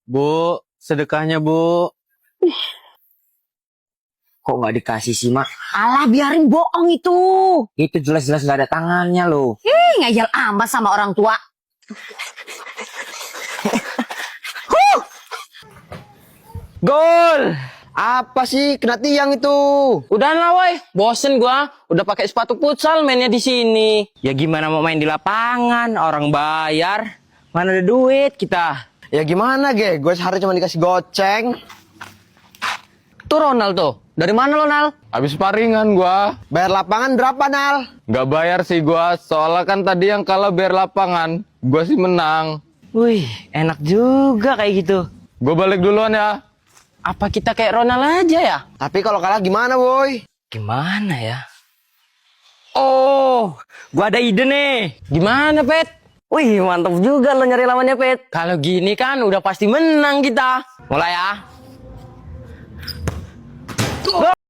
Bu, sedekahnya bu. Kok nggak dikasih sih, Mak? Alah, biarin bohong itu. Itu jelas-jelas nggak ada tangannya loh. Ngajal amat sama orang tua. Gol! Apa sih kena tiang itu? Udah lah woi, bosen gua. Udah pakai sepatu futsal mainnya di sini. Ya gimana mau main di lapangan, orang bayar. Mana ada duit kita. Ya gimana, Ge? Gue sehari cuma dikasih goceng. Tuh Ronald tuh. Dari mana lo, Nal? Habis paringan gua. Bayar lapangan berapa, Nal? Nggak bayar sih gua, soalnya kan tadi yang kalah bayar lapangan. Gua sih menang. Wih, enak juga kayak gitu. Gua balik duluan ya. Apa kita kayak Ronald aja ya? Tapi kalau kalah gimana, boy? Gimana ya? Oh, gua ada ide nih. Gimana, Pet? Wih, mantap juga lo nyari lawannya, Pet. Kalau gini kan udah pasti menang kita. Mulai ya.